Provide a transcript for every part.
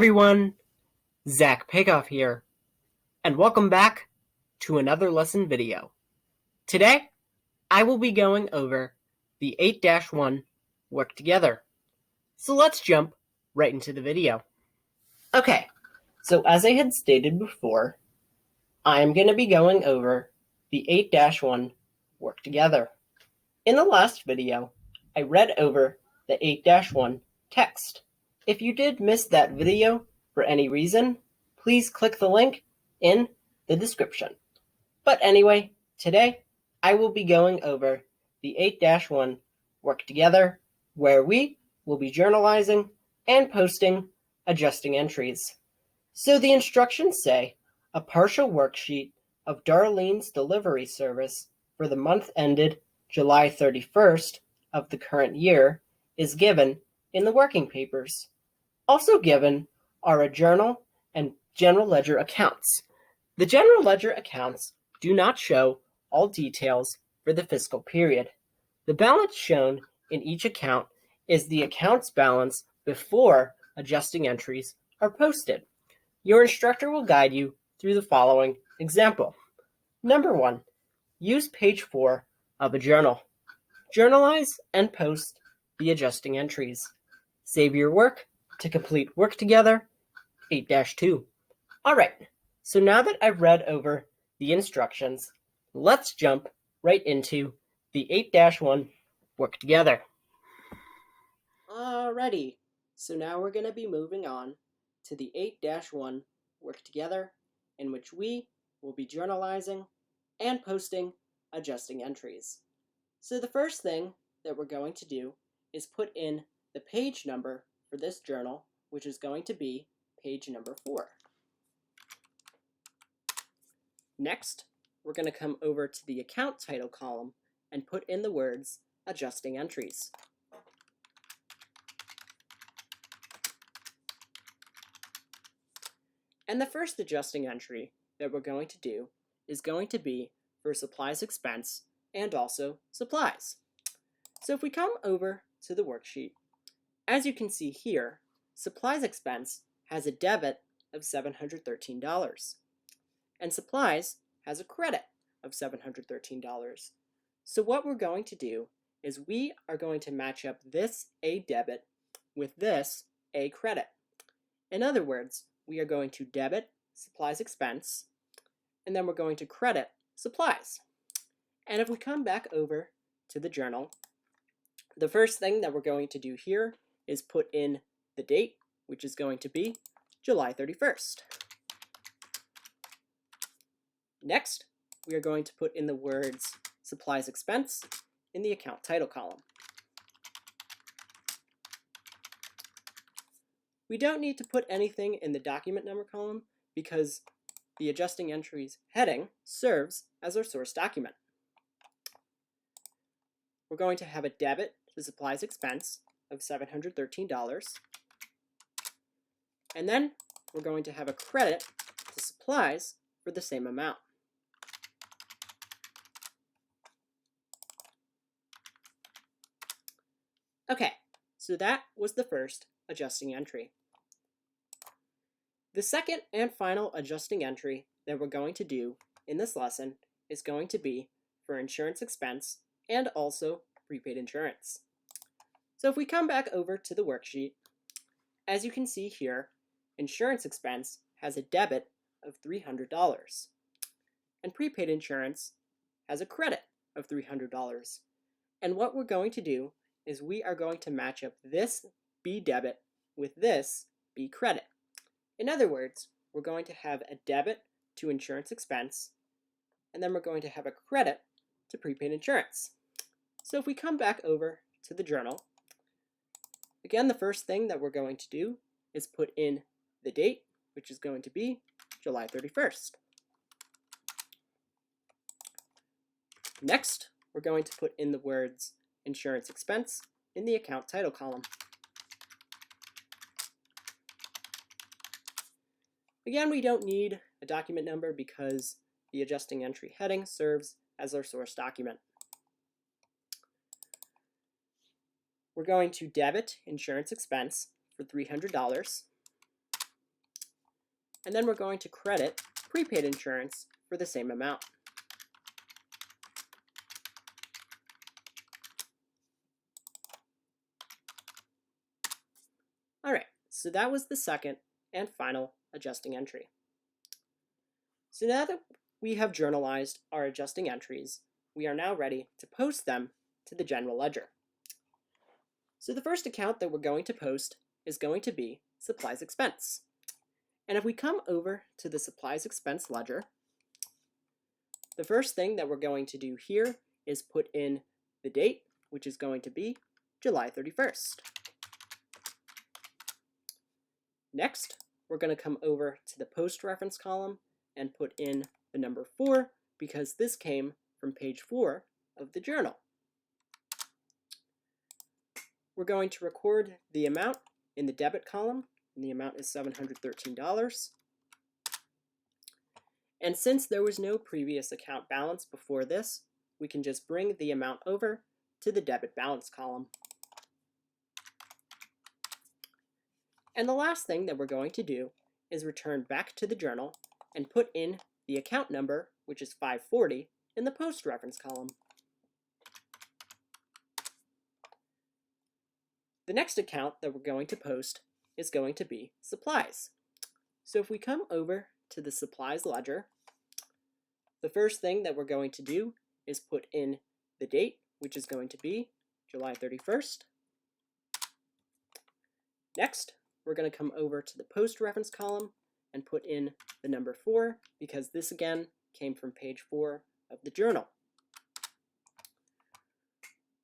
everyone, Zach Pagoff here, and welcome back to another lesson video. Today, I will be going over the 8-1 work together. So let's jump right into the video. Okay, so as I had stated before, I am going to be going over the 8-1 work together. In the last video, I read over the 8-1 text. If you did miss that video for any reason, please click the link in the description. But anyway, today I will be going over the 8-1 work together, where we will be journalizing and posting adjusting entries. So the instructions say a partial worksheet of Darlene's delivery service for the month ended July 31st of the current year is given in the working papers. Also given are a journal and general ledger accounts. The general ledger accounts do not show all details for the fiscal period. The balance shown in each account is the account's balance before adjusting entries are posted. Your instructor will guide you through the following example. Number 1, use page 4 of a journal. Journalize and post the adjusting entries. Save your work to complete work together 8-2. All right, so now that I've read over the instructions, let's jump right into the 8-1 work together. Alrighty, so now we're going to be moving on to the 8-1 work together, in which we will be journalizing and posting adjusting entries. So the first thing that we're going to do is put in the page number for this journal, which is going to be page number 4. Next, we're going to come over to the account title column and put in the words adjusting entries. And the first adjusting entry that we're going to do is going to be for supplies expense and also supplies. So if we come over to the worksheet, as you can see here, supplies expense has a debit of $713, and supplies has a credit of $713. So what we're going to do is we are going to match up this A debit with this A credit. In other words, we are going to debit supplies expense, and then we're going to credit supplies. And if we come back over to the journal, the first thing that we're going to do here is put in the date, which is going to be July 31st. Next, we are going to put in the words supplies expense in the account title column. We don't need to put anything in the document number column because the adjusting entries heading serves as our source document. We're going to have a debit to supplies expense of $713, and then we're going to have a credit to supplies for the same amount. Okay, so that was the first adjusting entry. The second and final adjusting entry that we're going to do in this lesson is going to be for insurance expense and also prepaid insurance. So if we come back over to the worksheet, as you can see here, insurance expense has a debit of $300, and prepaid insurance has a credit of $300. And what we're going to do is we are going to match up this B debit with this B credit. In other words, we're going to have a debit to insurance expense, and then we're going to have a credit to prepaid insurance. So if we come back over to the journal, again, the first thing that we're going to do is put in the date, which is going to be July 31st. Next, we're going to put in the words insurance expense in the account title column. Again, we don't need a document number because the adjusting entry heading serves as our source document. We're going to debit insurance expense for $300, and then we're going to credit prepaid insurance for the same amount. All right, so that was the second and final adjusting entry. So now that we have journalized our adjusting entries, we are now ready to post them to the general ledger. So the first account that we're going to post is going to be supplies expense. And if we come over to the supplies expense ledger, the first thing that we're going to do here is put in the date, which is going to be July 31st. Next, we're going to come over to the post reference column and put in the number 4 because this came from page 4 of the journal. We're going to record the amount in the debit column, and the amount is $713. And since there was no previous account balance before this, we can just bring the amount over to the debit balance column. And the last thing that we're going to do is return back to the journal and put in the account number, which is 540, in the post reference column. The next account that we're going to post is going to be supplies. So if we come over to the supplies ledger, the first thing that we're going to do is put in the date, which is going to be July 31st. Next, we're going to come over to the post reference column and put in the number 4 because this again came from page 4 of the journal.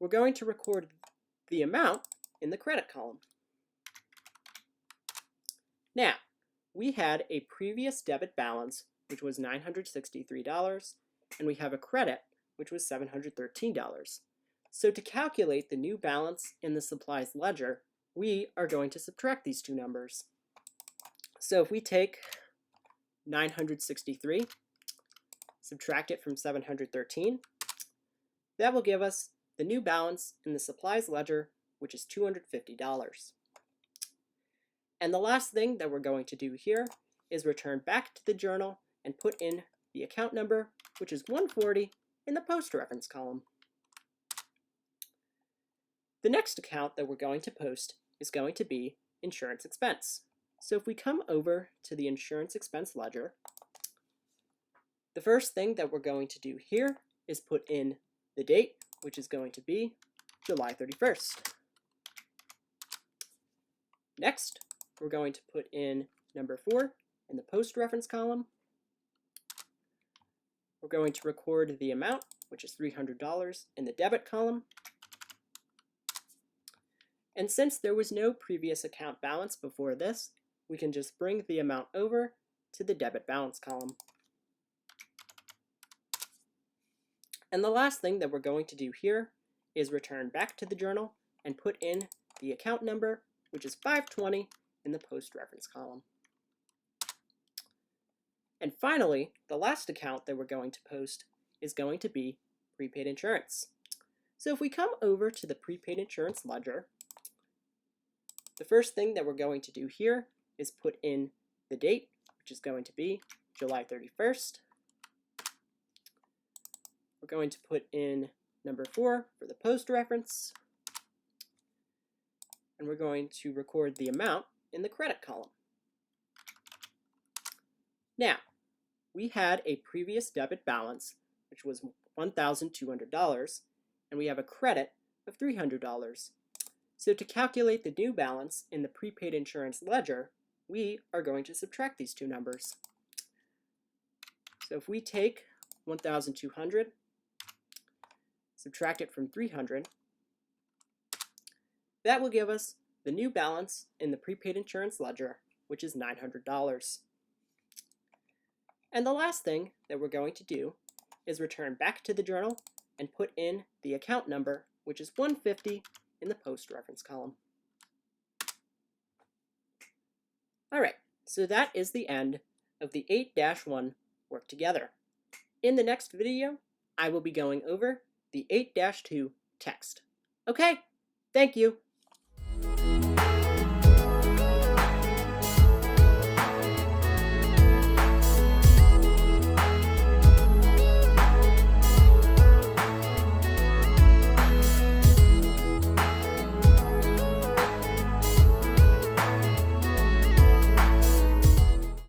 We're going to record the amount in the credit column. Now, we had a previous debit balance, which was $963, and we have a credit, which was $713. So to calculate the new balance in the supplies ledger, we are going to subtract these two numbers. So if we take 963, subtract it from 713, that will give us the new balance in the supplies ledger, which is $250. And the last thing that we're going to do here is return back to the journal and put in the account number, which is 140, in the post reference column. The next account that we're going to post is going to be insurance expense. So if we come over to the insurance expense ledger, the first thing that we're going to do here is put in the date, which is going to be July 31st. Next, we're going to put in number 4 in the post reference column. We're going to record the amount, which is $300, in the debit column. And since there was no previous account balance before this, we can just bring the amount over to the debit balance column. And the last thing that we're going to do here is return back to the journal and put in the account number, which is 520, in the post reference column. And finally, the last account that we're going to post is going to be prepaid insurance. So if we come over to the prepaid insurance ledger, the first thing that we're going to do here is put in the date, which is going to be July 31st. We're going to put in number 4 for the post reference, and we're going to record the amount in the credit column. Now, we had a previous debit balance, which was $1,200, and we have a credit of $300. So to calculate the new balance in the prepaid insurance ledger, we are going to subtract these two numbers. So if we take 1,200, subtract it from 300, that will give us the new balance in the prepaid insurance ledger, which is $900. And the last thing that we're going to do is return back to the journal and put in the account number, which is 150, in the post reference column. All right, so that is the end of the 8-1 work together. In the next video, I will be going over the 8-2 text. Okay, thank you.